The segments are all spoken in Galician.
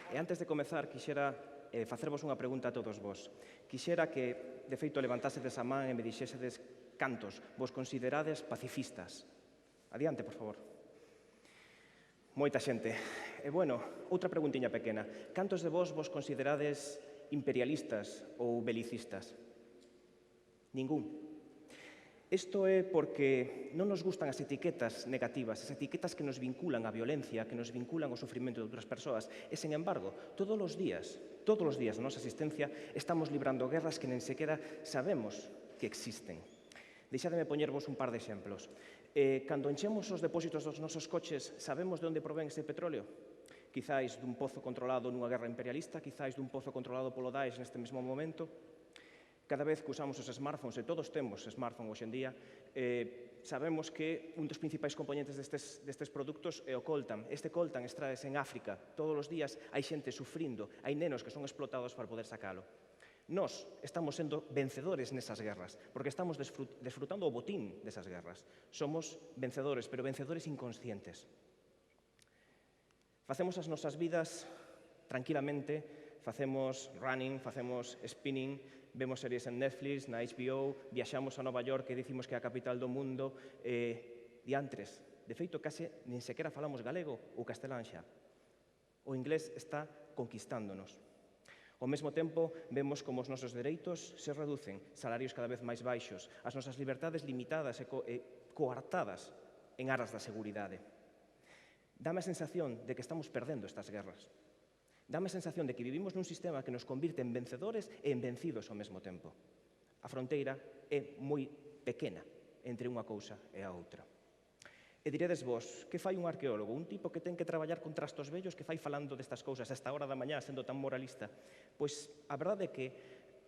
E antes de comezar, quixera facervos unha pregunta a todos vos. Quixera que, de feito, levantásedes a man e me dixésedes cantos vos considerades pacifistas. Adiante, por favor. Moita xente. E, bueno, outra preguntiña pequena. Cantos de vos considerades imperialistas ou belicistas? Ningún. Isto é porque non nos gustan as etiquetas negativas, as etiquetas que nos vinculan á violencia, que nos vinculan ao sofrimento de outras persoas. E, sen embargo, todos os días da nosa existencia, estamos librando guerras que nen sequera sabemos que existen. Deixademe poñervos un par de exemplos. Cando enchemos os depósitos dos nosos coches, sabemos de onde provén ese petróleo? Quizáis dun pozo controlado nunha guerra imperialista, quizáis dun pozo controlado polo Daesh neste mesmo momento. Cada vez que usamos os smartphones, e todos temos smartphone hoxe en día, sabemos que un dos principais componentes destes produtos é o coltan. Este coltan extraes en África. Todos os días hai xente sufrindo, hai nenos que son explotados para poder sacalo. Nós estamos sendo vencedores nesas guerras, porque estamos desfrutando o botín desas guerras. Somos vencedores, pero vencedores inconscientes. Facemos as nosas vidas tranquilamente, facemos running, facemos spinning, vemos series en Netflix, na HBO, viaxamos a Nova York, que dicimos que é a capital do mundo, diantres. De feito, case nin sequera falamos galego ou castelán xa. O inglés está conquistándonos. Ao mesmo tempo, vemos como os nosos dereitos se reducen, salarios cada vez máis baixos, as nosas libertades limitadas e coartadas en aras da seguridade. Dame a sensación de que estamos perdendo estas guerras. Dame a sensación de que vivimos nun sistema que nos convirte en vencedores e en vencidos ao mesmo tempo. A fronteira é moi pequena entre unha cousa e a outra. E diredes vos, que fai un arqueólogo? Un tipo que ten que traballar con trastos vellos, que fai falando destas cousas a esta hora da mañá, sendo tan moralista? Pois a verdade é que,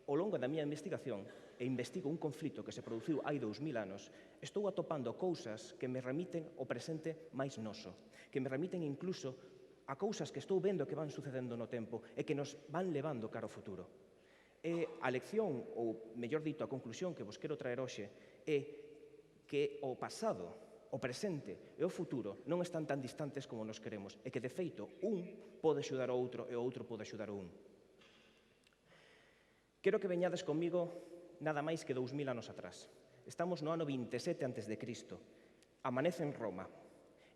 ao longo da miña investigación, e investigo un conflito que se produciu hai 2000 anos, estou atopando cousas que me remiten ao presente máis noso, que me remiten incluso a cousas que estou vendo que van sucedendo no tempo e que nos van levando cara ao futuro. E a lección, ou, mellor dito, a conclusión que vos quero traer hoxe é que o pasado, o presente e o futuro non están tan distantes como nos queremos e que, de feito, un pode axudar ao outro e o outro pode axudar ao un. Quero que veñades comigo nada máis que 2000 anos atrás. Estamos no ano 27 a.C. Amanece en Roma.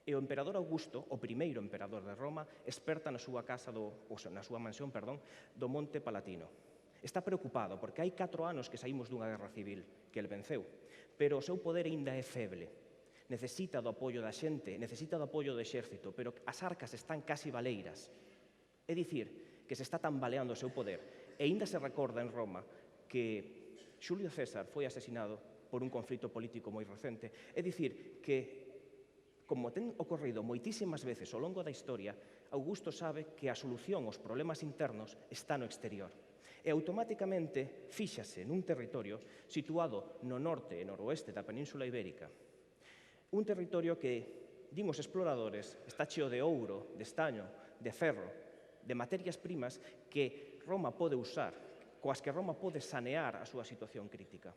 E o emperador Augusto, o primeiro emperador de Roma, esperta na súa casa, na súa mansión, do Monte Palatino. Está preocupado, porque hai 4 anos que saímos dunha guerra civil, que el venceu, pero o seu poder aínda é feble. Necesita do apoio da xente, necesita do apoio do exército, pero as arcas están casi baleiras. É dicir, que se está tambaleando o seu poder, e aínda se recorda en Roma que Xulio César foi asesinado por un conflito político moi recente. É dicir, que como ten ocorrido moitísimas veces ao longo da historia, Augusto sabe que a solución aos problemas internos está no exterior. E automáticamente fíxase nun territorio situado no norte e noroeste da Península Ibérica. Un territorio que, din os exploradores, está cheo de ouro, de estaño, de ferro, de materias primas que Roma pode usar, coas que Roma pode sanear a súa situación crítica.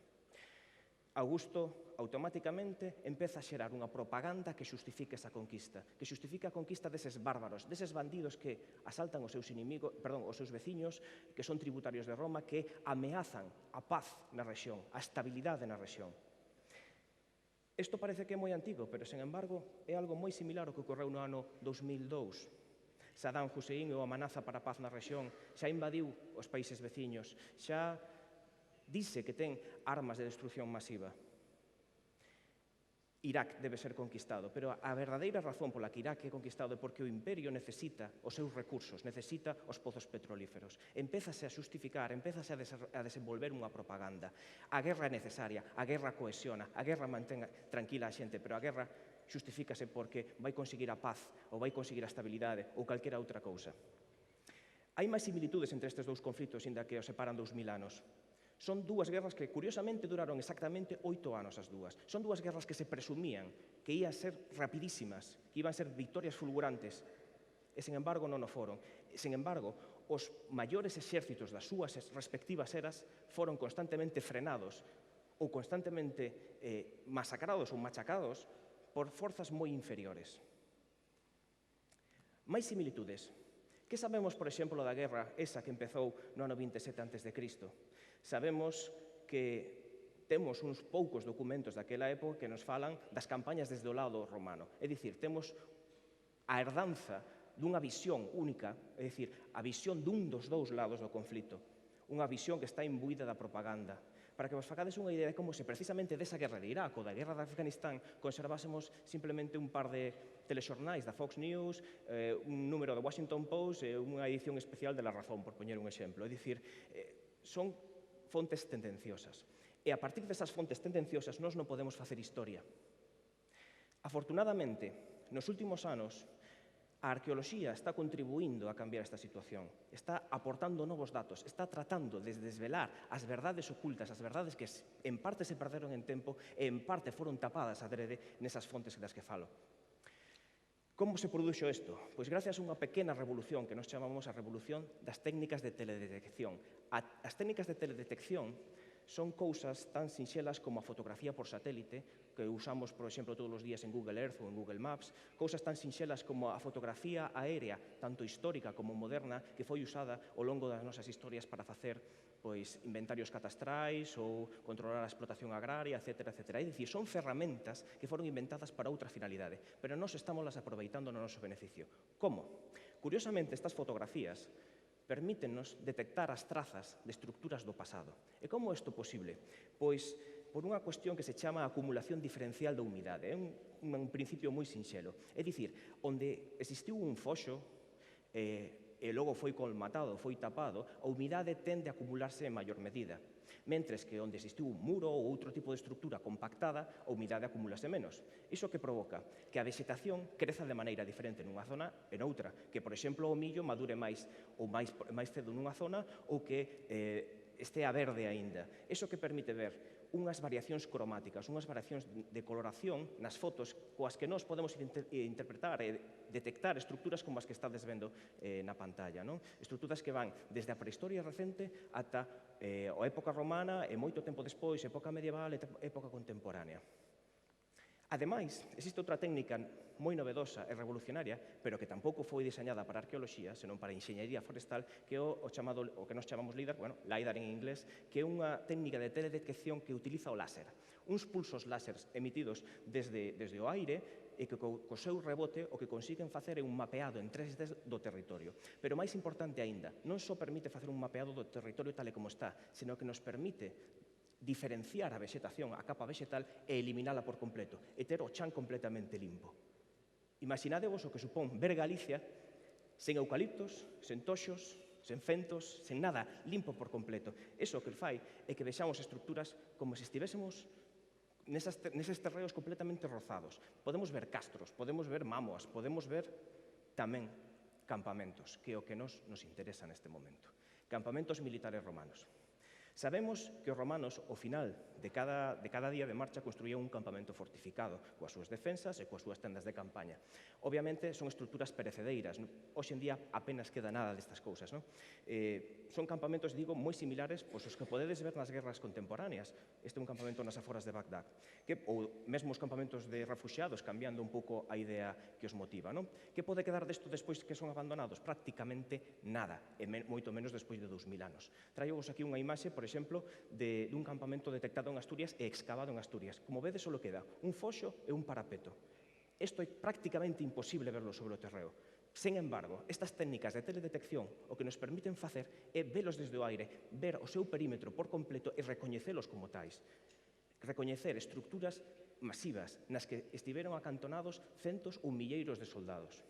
Augusto automáticamente empeza a xerar unha propaganda que xustifique esa conquista, que xustifique a conquista deses bárbaros, deses bandidos que asaltan os seus veciños, que son tributarios de Roma, que ameazan a paz na rexión, a estabilidade na rexión. Isto parece que é moi antigo, pero, sen embargo, é algo moi similar ao que ocorreu no ano 2002. Saddam Hussein é o amenaza para a paz na rexión, xa invadiu os países veciños, xa dice que ten armas de destrucción masiva. Irak debe ser conquistado, pero a verdadeira razón pola que Irak é conquistado é porque o imperio necesita os seus recursos, necesita os pozos petrolíferos. Empézase a xustificar, empézase a desenvolver unha propaganda. A guerra é necesaria, a guerra cohesiona, a guerra mantén tranquila a xente, pero a guerra xustifícase porque vai conseguir a paz, ou vai conseguir a estabilidade, ou calquera outra cousa. Hai máis similitudes entre estes dous conflitos, inda que os separan 2000 anos. Son dúas guerras que, curiosamente, duraron exactamente 8 anos as dúas. Son dúas guerras que se presumían que ian ser rapidísimas, que iban ser victorias fulgurantes, e, sen embargo, non o foron. Sen embargo, os maiores exércitos das súas respectivas eras foron constantemente frenados ou constantemente masacrados ou machacados por forzas moi inferiores. Máis similitudes. Que sabemos, por exemplo, da guerra esa que empezou no ano 27 a.C.? Sabemos que temos uns poucos documentos daquela época que nos falan das campañas desde o lado romano. É dicir, temos a herdanza dunha visión única, é dicir, a visión dun dos dous lados do conflito, unha visión que está imbuída da propaganda. Para que vos facades unha idea de como se precisamente desa guerra de Irak ou da guerra de Afganistán conservásemos simplemente un par de telexornais da Fox News, un número do Washington Post e unha edición especial de La Razón, por poñer un exemplo. É dicir, son fontes tendenciosas. E a partir desas fontes tendenciosas nós non podemos facer historia. Afortunadamente, nos últimos anos, a arqueoloxía está contribuindo a cambiar esta situación, está aportando novos datos, está tratando de desvelar as verdades ocultas, as verdades que en parte se perderon en tempo e en parte foron tapadas adrede nesas fontes das que falo. Como se produxo isto? Pois gracias a unha pequena revolución que nos chamamos a revolución das técnicas de teledetección. As técnicas de teledetección son cousas tan sinxelas como a fotografía por satélite, que usamos, por exemplo, todos os días en Google Earth ou en Google Maps, cousas tan sinxelas como a fotografía aérea, tanto histórica como moderna, que foi usada ao longo das nosas historias para facer inventarios catastrais ou controlar a explotación agraria, etc. É dicir, son ferramentas que foron inventadas para outra finalidade, pero nós estamos aproveitando no noso beneficio. Como? Curiosamente, estas fotografías permítennos detectar as trazas de estructuras do pasado. E como é isto posible? Pois por unha cuestión que se chama acumulación diferencial da humidade. É un principio moi sinxelo. É dicir, onde existiu un foxo e logo foi colmatado, foi tapado, a humidade tende a acumularse en maior medida. Mentres que onde existiu un muro ou outro tipo de estructura compactada, a humidade acumulase menos. Iso que provoca? Que a vegetación creza de maneira diferente nunha zona e noutra. Que, por exemplo, o millo madure máis cedo nunha zona ou que estea verde aínda. Iso que permite ver unhas variacións cromáticas, unhas variacións de coloración nas fotos coas que nós podemos interpretar e detectar estructuras como as que estades vendo na pantalla. Estructuras que van desde a prehistoria recente ata a época romana e moito tempo despois, época medieval e época contemporánea. Ademais, existe outra técnica moi novedosa e revolucionaria, pero que tampouco foi diseñada para a arqueoloxía, senón para a enxeñería forestal, que é o que nós chamamos LIDAR, LIDAR en inglés, que é unha técnica de teledetección que utiliza o láser. Uns pulsos láseres emitidos desde o aire e que co seu rebote o que consiguen facer é un mapeado en 3D do territorio. Pero máis importante aínda, non só permite facer un mapeado do territorio tal e como está, senón que nos permite diferenciar a vegetación, a capa vegetal e eliminala por completo e ter o chan completamente limpo. Imaginadevos o que supón ver Galicia sen eucaliptos, sen toxos, sen fentos, sen nada, limpo por completo. Iso que fai é que vexamos estructuras como se estivésemos neses terreos completamente rozados. Podemos ver castros, podemos ver mámoas, podemos ver tamén campamentos, que é o que nos interesa neste momento. Campamentos militares romanos. Sabemos que os romanos, ao final de cada día de marcha, construían un campamento fortificado, coas súas defensas e coas súas tendas de campaña. Obviamente, son estruturas perecedeiras. Hoxe en día apenas queda nada destas cousas. Son campamentos, digo, moi similares aos que podedes ver nas guerras contemporáneas. Este é un campamento nas aforas de Bagdad. Ou mesmo os campamentos de refuxiados, cambiando un pouco a idea que os motiva. Que pode quedar desto despois que son abandonados? Prácticamente nada, e moito menos despois de 2000 anos. Traio-vos aquí unha imaxe, por exemplo, dun campamento detectado en Asturias e excavado en Asturias. Como vedes, só queda un foxo e un parapeto. Isto é prácticamente imposible verlo sobre o terreo. Sen embargo, estas técnicas de teledetección o que nos permiten facer é velos desde o aire, ver o seu perímetro por completo e recoñecelos como tais. Recoñecer estructuras masivas nas que estiveron acantonados centos ou milleiros de soldados.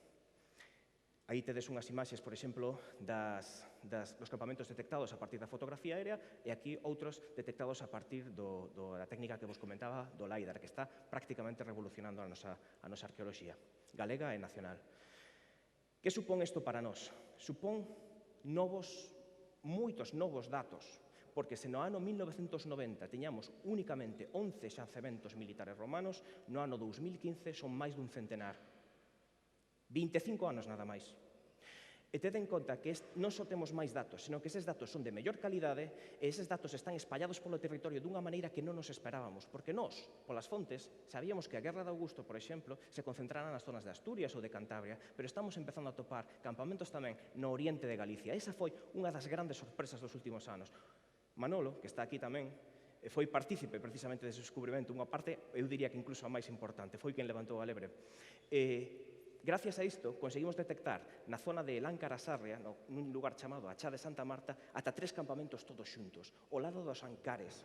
Aí tedes unhas imaxes, por exemplo, dos campamentos detectados a partir da fotografía aérea e aquí outros detectados a partir da técnica que vos comentaba do LIDAR, que está prácticamente revolucionando a nosa arqueoloxía galega e nacional. Que supón isto para nós? Supón moitos novos datos, porque se no ano 1990 tiñamos únicamente 11 xacementos militares romanos, no ano 2015 son máis dun centenar. 25 anos nada máis. E ted en conta que non só temos máis datos, senón que eses datos son de mellor calidade e eses datos están espallados polo territorio dunha maneira que non nos esperábamos, porque nós, polas fontes, sabíamos que a Guerra de Augusto, por exemplo, se concentrara nas zonas de Asturias ou de Cantabria, pero estamos empezando a topar campamentos tamén no oriente de Galicia. Esa foi unha das grandes sorpresas dos últimos anos. Manolo, que está aquí tamén, foi partícipe precisamente dese descubrimento, unha parte, eu diría que incluso a máis importante, foi quen levantou a lebre. Gracias a isto, conseguimos detectar na zona de Láncara-Sarria, nun lugar chamado a Chá de Santa Marta, ata 3 campamentos todos xuntos, ao lado dos Ancares.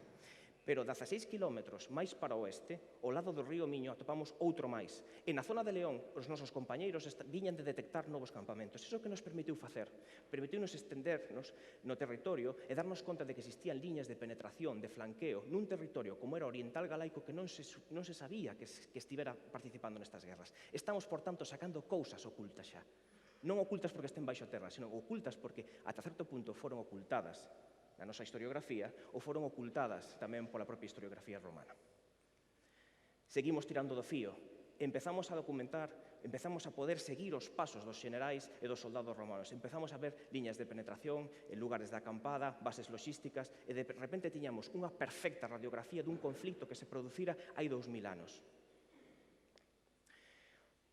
Pero 16 kilómetros máis para o oeste, ao lado do río Miño, atopamos outro máis. E na zona de León, os nosos compañeiros viñan de detectar novos campamentos. Iso que nos permitiu facer? Permitiu-nos estendernos no territorio e darnos conta de que existían liñas de penetración, de flanqueo, nun territorio como era Oriental Galaico que non se sabía que estivera participando nestas guerras. Estamos, por tanto, sacando cousas ocultas xa. Non ocultas porque estén baixo terra, senón ocultas porque, ata certo punto, foron ocultadas na nosa historiografía ou foron ocultadas tamén pola propia historiografía romana. Seguimos tirando do fío, empezamos a documentar, empezamos a poder seguir os pasos dos xenerais e dos soldados romanos, empezamos a ver liñas de penetración, en lugares de acampada, bases logísticas, e de repente tiñamos unha perfecta radiografía dun conflito que se producira hai 2000 anos.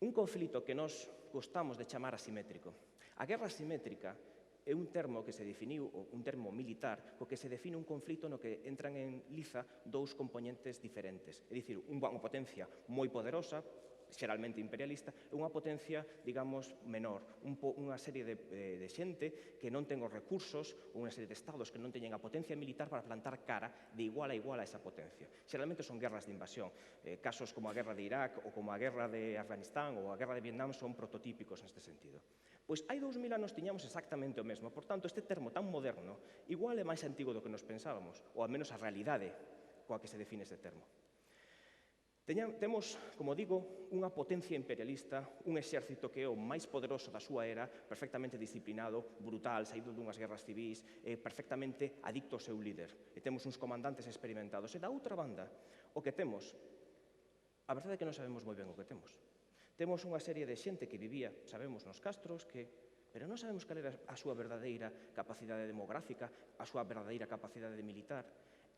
Un conflito que nos gostamos de chamar asimétrico. A guerra asimétrica é un termo que se definiu, un termo militar, co que se define un conflito no que entran en liza dous componentes diferentes. É dicir, unha potencia moi poderosa, xeralmente imperialista, e unha potencia, digamos, menor. Unha serie de xente que non ten os recursos, ou unha serie de estados que non teñen a potencia militar para plantar cara de igual a igual a esa potencia. Xeralmente son guerras de invasión. Casos como a guerra de Irak, ou como a guerra de Afganistán, ou a guerra de Vietnam son prototípicos neste sentido. Pois hai 2000 anos tiñamos exactamente o mesmo. Por tanto, este termo tan moderno igual é máis antigo do que nos pensábamos, ou ao menos a realidade coa que se define este termo. Temos, como digo, unha potencia imperialista, un exército que é o máis poderoso da súa era, perfectamente disciplinado, brutal, saído dunhas guerras civís, perfectamente adicto ao seu líder. E temos uns comandantes experimentados. E da outra banda, o que temos, a verdade é que non sabemos moi ben o que temos. Temos unha serie de xente que vivía, sabemos, nos castros, pero non sabemos cal era a súa verdadeira capacidade demográfica, a súa verdadeira capacidade militar.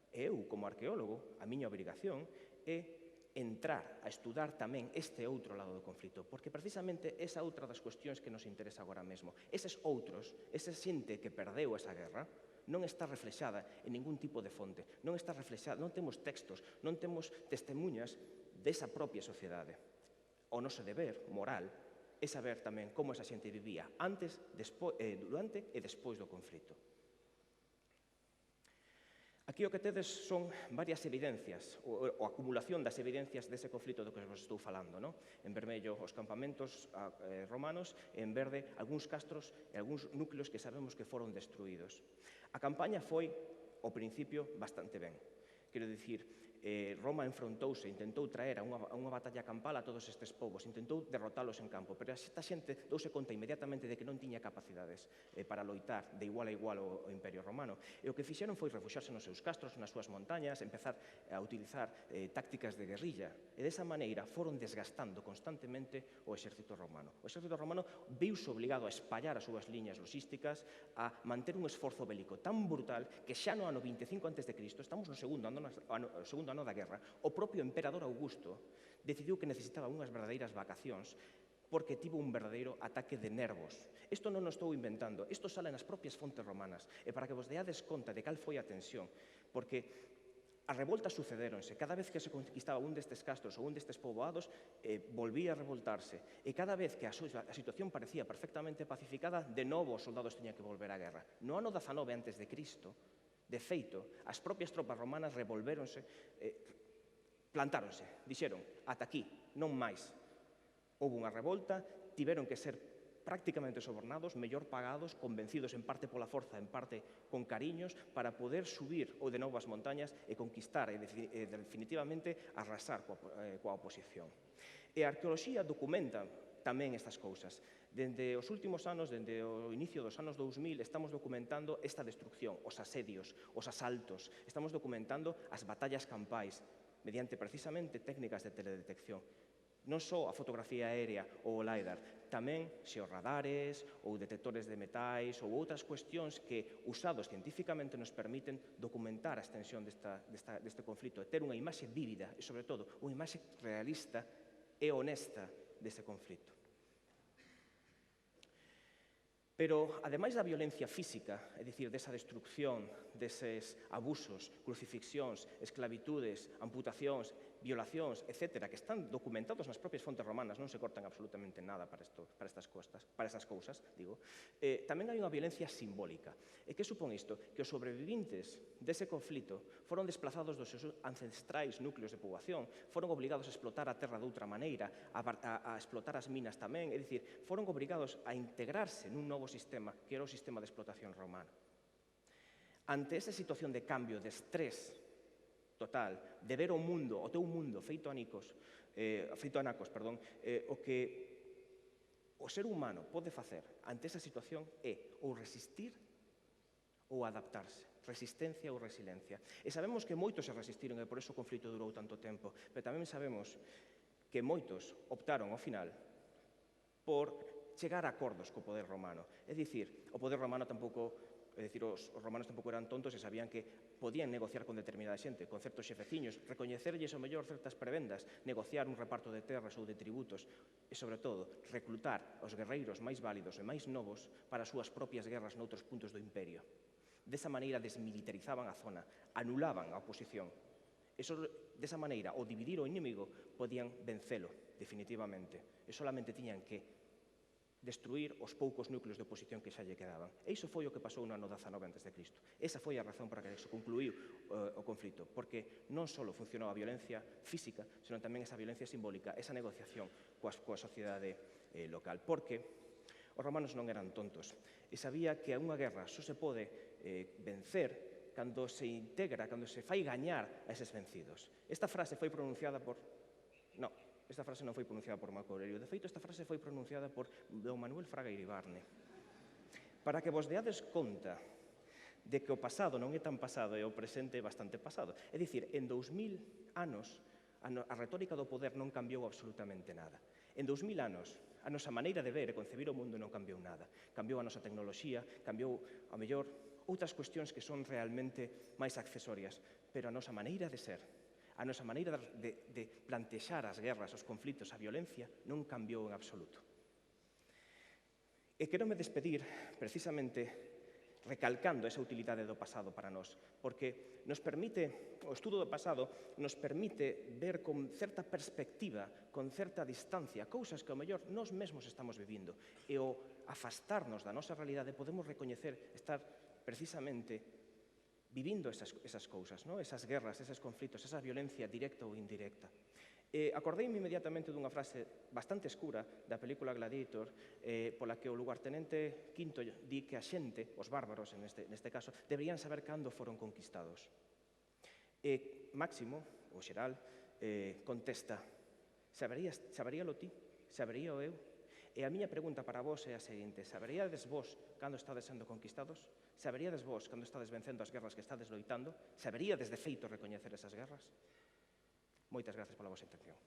E eu, como arqueólogo, a miña obrigación é entrar a estudar tamén este outro lado do conflito, porque precisamente esa outra das cuestións que nos interesa agora mesmo. Eses outros, esa xente que perdeu esa guerra, non está reflexada en ningún tipo de fonte, non está reflexada, non temos textos, non temos testemunhas desa propia sociedade. O noso deber moral é saber tamén como esa xente vivía antes, durante e despois do conflito. Aquí o que tedes son varias evidencias, ou acumulación das evidencias dese conflito do que vos estou falando. En vermello os campamentos romanos, en verde algúns castros e algúns núcleos que sabemos que foron destruídos. A campaña foi, ao principio, bastante ben. Quero dicir, Roma enfrontouse, intentou traer a unha batalla campal a todos estes povos, intentou derrotalos en campo, pero esta xente douse conta inmediatamente de que non tiña capacidades para loitar de igual a igual ao Imperio Romano. E o que fixeron foi refuxarse nos seus castros, nas súas montañas, empezar a utilizar tácticas de guerrilla, e desa maneira foron desgastando constantemente o exército romano. O exército romano viuse obligado a espallar as súas liñas logísticas, a manter un esforzo bélico tan brutal que xa no ano 25 a.C., estamos no segundo ano da guerra, o propio emperador Augusto decidiu que necesitaba unhas verdadeiras vacacións porque tivo un verdadeiro ataque de nervos. Isto non o estou inventando, isto sale nas propias fontes romanas, e para que vos deades conta de cal foi a tensión, porque as revoltas sucederonse, cada vez que se conquistaba un destes castros ou un destes poboados, volvía a revoltarse, e cada vez que a situación parecía perfectamente pacificada, de novo os soldados teñan que volver á guerra. No ano 19 a.C., de feito, as propias tropas romanas revolvéronse, plantáronse, dixeron, ata aquí, non máis. Houve unha revolta, tiveron que ser prácticamente sobornados, mellor pagados, convencidos en parte pola forza, en parte con cariños, para poder subir ou de novo as montañas e conquistar e definitivamente arrasar coa oposición. E a arqueoloxía documenta tamén estas cousas. Dende os últimos anos, dende o inicio dos anos 2000, estamos documentando esta destrucción, os asedios, os asaltos, estamos documentando as batallas campais, mediante precisamente técnicas de teledetección. Non só a fotografía aérea ou o LiDAR, tamén xeorradares ou detectores de metais ou outras cuestións que, usados científicamente, nos permiten documentar a extensión deste conflito e ter unha imaxe vívida e, sobre todo, unha imaxe realista e honesta deste conflito. Pero, ademais da violencia física, é dicir, desa destrucción, deses abusos, crucifixións, esclavitudes, amputacións, violacións, etc., que están documentados nas propias fontes romanas, non se cortan absolutamente nada para estas cousas, tamén hai unha violencia simbólica. E que supón isto? Que os sobrevivintes dese conflito foron desplazados dos seus ancestrais núcleos de poboación, foron obligados a explotar a terra de outra maneira, a explotar as minas tamén, é dicir, foron obrigados a integrarse nun novo sistema, que era o sistema de explotación romano. Ante esa situación de cambio, de estrés total, de ver o mundo, o teu mundo feito anacos, o que o ser humano pode facer ante esa situación é ou resistir ou adaptarse, resistencia ou resiliencia. E sabemos que moitos se resistiron e por iso o conflito durou tanto tempo, pero tamén sabemos que moitos optaron ao final por chegar a acordos co poder romano. É dicir, o poder romano tampouco, os romanos tampouco eran tontos e sabían que podían negociar con determinada xente, con certos xefeciños, recoñecerlles ao mellor certas prebendas, negociar un reparto de terras ou de tributos e, sobre todo, reclutar os guerreiros máis válidos e máis novos para as súas propias guerras noutros puntos do imperio. Desa maneira desmilitarizaban a zona, anulaban a oposición. Desa maneira, ao dividir o inimigo, podían vencelo, definitivamente. E solamente tiñan que destruir os poucos núcleos de oposición que xa lle quedaban. E iso foi o que pasou no ano 19 a.C. Esa foi a razón para que se concluiu o conflito, porque non só funcionou a violencia física, senón tamén esa violencia simbólica, esa negociación coa sociedade local. Porque os romanos non eran tontos e sabía que unha guerra só se pode vencer cando se integra, cando se fai gañar a eses vencidos. Esta frase foi pronunciada por... No, esta frase non foi pronunciada por Marco Aurelio. De feito, esta frase foi pronunciada por Don Manuel Fraga Iribarne. Para que vos deades conta de que o pasado non é tan pasado e o presente é bastante pasado. É dicir, en 2000 anos, a retórica do poder non cambiou absolutamente nada. En 2000 anos, a nosa maneira de ver e concebir o mundo non cambiou nada. Cambiou a nosa tecnoloxía, cambiou, ao mellor, outras cuestións que son realmente máis accesorias, pero a nosa maneira de ser, a nosa maneira de plantexar as guerras, os conflitos, a violencia, non cambiou en absoluto. E quero me despedir, precisamente, recalcando esa utilidade do pasado para nós, porque nos permite, o estudo do pasado, nos permite ver con certa perspectiva, con certa distancia, cousas que ao mellor nós mesmos estamos vivindo, e ao afastarnos da nosa realidade podemos recoñecer estar precisamente vivindo esas cousas, esas guerras, esos conflitos, esa violencia directa ou indirecta. Acordeime inmediatamente dunha frase bastante escura da película Gladiator, pola que o lugartenente Quinto di que a xente, os bárbaros neste caso, deberían saber cando foron conquistados. Máximo, o xeral, contesta: saberíalo ti? Saberíao eu? E a miña pregunta para vos é a seguinte: saberíades vos cando estades sendo conquistados? Saberíades vos cando estades vencendo as guerras que estades loitando? Saberíades de feito recoñecer esas guerras? Moitas grazas pola vosa atención.